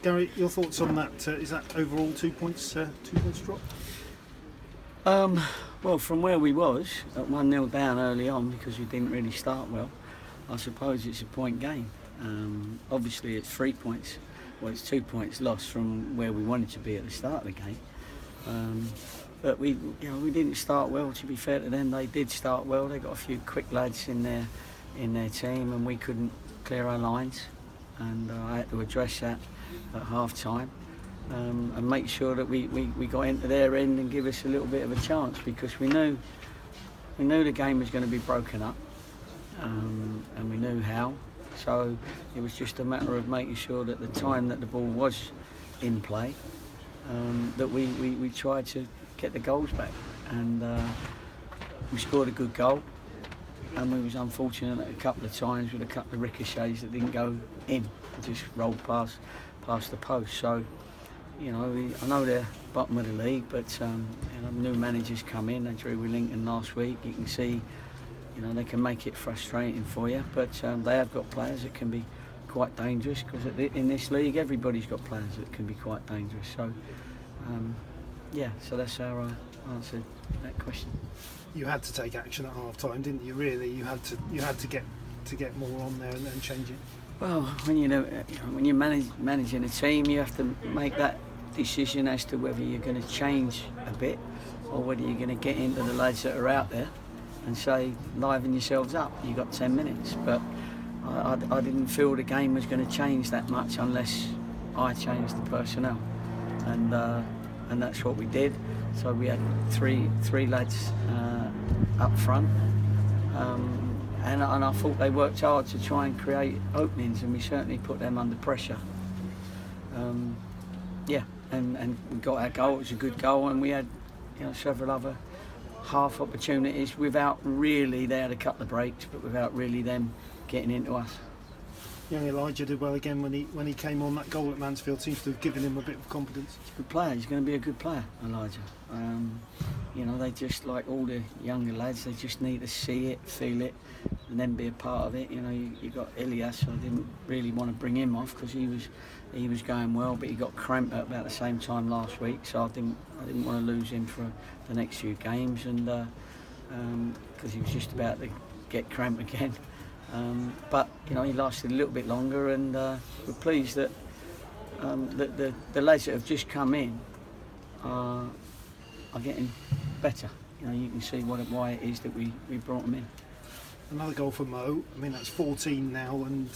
Gary, your thoughts on that? Is that overall 2 points drop? Well, from where we was at 1-0 down early on because we didn't really start well, I suppose it's a point gain. Obviously, it's 3 points. Well, it's 2 points lost from where we wanted to be at the start of the game. But we didn't start well. To be fair to them, they did start well. They got a few quick lads in their team, and we couldn't clear our lines. And I had to address that at half time and make sure that we got into their end and give us a little bit of a chance, because we knew the game was going to be broken up, and we knew how. So it was just a matter of making sure that the time that the ball was in play, that we tried to get the goals back, and we scored a good goal, and we was unfortunate at a couple of times with a couple of ricochets that didn't go in, just rolled past the post. So, I know they're bottom of the league, but new managers come in. They drew with Lincoln last week. You can see, they can make it frustrating for you, but they have got players that can be quite dangerous, because in this league everybody's got players that can be quite dangerous. So, so that's how I answered that question. You had to take action at half time, didn't you? Really, you had to get more on there and change it. Well, when you're managing a team, you have to make that decision as to whether you're going to change a bit or whether you're going to get into the lads that are out there and say, liven yourselves up. You got 10 minutes, but I didn't feel the game was going to change that much unless I changed the personnel, and that's what we did. So we had three lads up front, and I thought they worked hard to try and create openings, and we certainly put them under pressure. And we got our goal. It was a good goal, and we had several other half opportunities without really, they had a couple of breaks, but without really them getting into us. Young Elijah did well again when he came on. That goal at Mansfield seems to have given him a bit of confidence. He's a good player. He's going to be a good player, Elijah. They just, like all the younger lads, they just need to see it, feel it, and then be a part of it. You got Ilias. I didn't really want to bring him off because he was going well, but he got cramped at about the same time last week, so I didn't want to lose him for the next few games, and because he was just about to get cramped again. But he lasted a little bit longer, and we're pleased that the lads that have just come in are getting better. You can see why it is that we brought them in. Another goal for Mo. I mean, that's 14 now, and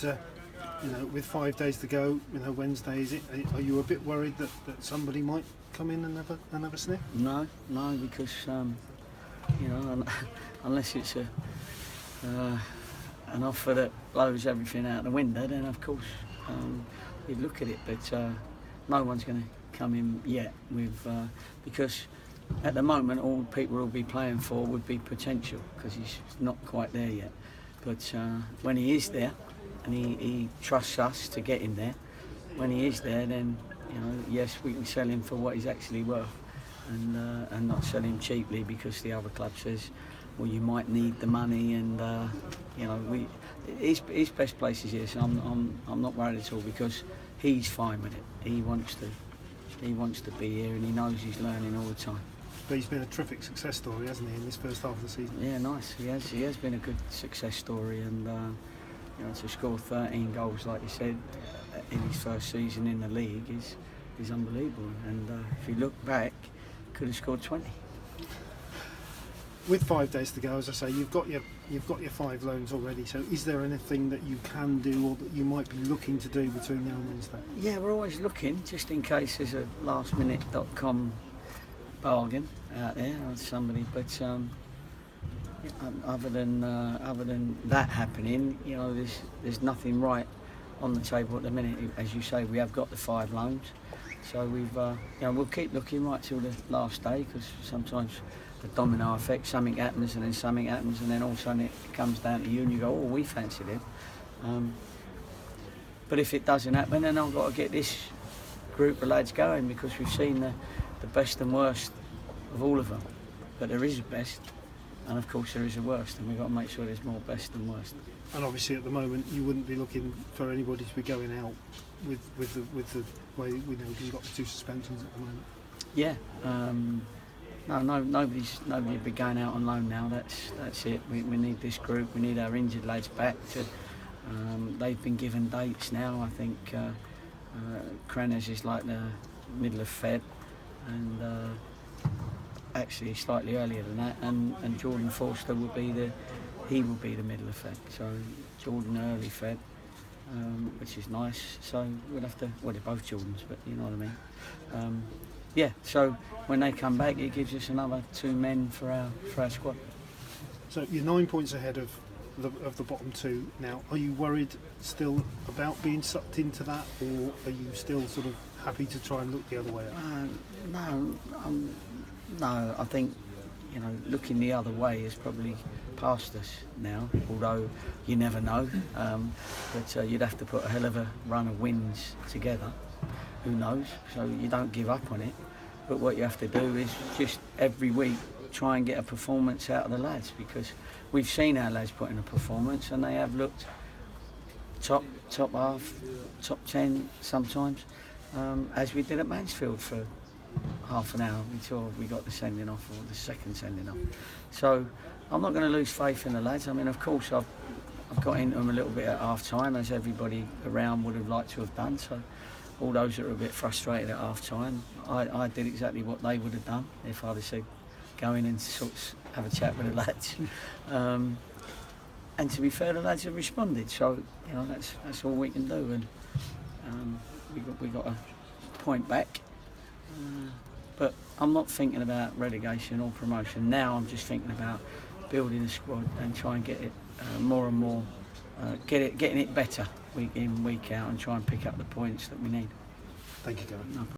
with 5 days to go, Wednesday is it? Are you a bit worried that somebody might come in and have a sniff? No, because unless it's an offer that blows everything out the window, then of course you'd look at it. But no one's going to come in yet because at the moment all people will be playing for would be potential, because he's not quite there yet. But when he is there, and he trusts us to get him there, when he is there, then yes, we can sell him for what he's actually worth, and not sell him cheaply because the other club says, well, you might need the money, and his best place is here. So I'm not worried at all, because he's fine with it. He wants to be here, and he knows he's learning all the time. But he's been a terrific success story, hasn't he, in this first half of the season? Yeah, nice. He has been a good success story, and to score 13 goals, like you said, in his first season in the league is unbelievable. And if you look back, could have scored 20. With 5 days to go, as I say, you've got your 5 loans already. So, is there anything that you can do or that you might be looking to do between now and Wednesday? Yeah, we're always looking, just in case there's a lastminute.com bargain out there or somebody. But other than that happening, there's nothing right on the table at the minute. As you say, we have got the 5 loans, so we'll keep looking right till the last day, because sometimes the domino effect, something happens and then something happens, and then all of a sudden it comes down to you and you go, oh, we fancied him. But if it doesn't happen, then I've got to get this group of lads going, because we've seen the best and worst of all of them. But there is a best, and of course there is a worst, and we've got to make sure there's more best than worst. And obviously at the moment you wouldn't be looking for anybody to be going out with the way we know because you've got the 2 suspensions at the moment? Yeah. No, nobody be going out on loan now. That's it. We need this group. We need our injured lads back. They've been given dates now. I think Crenna's is like the middle of Feb, and actually slightly earlier than that. And Jordan Forster will be the middle of Feb. So Jordan early Feb, which is nice. So we'll have to. Well, they're both Jordans, but you know what I mean. Yeah, so when they come back, it gives us another 2 men for our squad. So you're 9 points ahead of the bottom 2 now. Are you worried still about being sucked into that, or are you still sort of happy to try and look the other way out? No. I think looking the other way is probably past us now. Although you never know, but you'd have to put a hell of a run of wins together. Who knows? So you don't give up on it. But what you have to do is just every week try and get a performance out of the lads, because we've seen our lads put in a performance and they have looked top half, top 10 sometimes, as we did at Mansfield for half an hour until we got the sending off, or the second sending off. So I'm not going to lose faith in the lads. I mean, of course, I've got into them a little bit at half time, as everybody around would have liked to have done. So all those that are a bit frustrated at half time, I did exactly what they would have done if I'd have said go in and sort of have a chat with the lads. And to be fair, the lads have responded. So that's all we can do. And we got a point back. But I'm not thinking about relegation or promotion now. I'm just thinking about building a squad and try and get it more and more, getting it better week in, week out, and try and pick up the points that we need. Thank you, Gary. No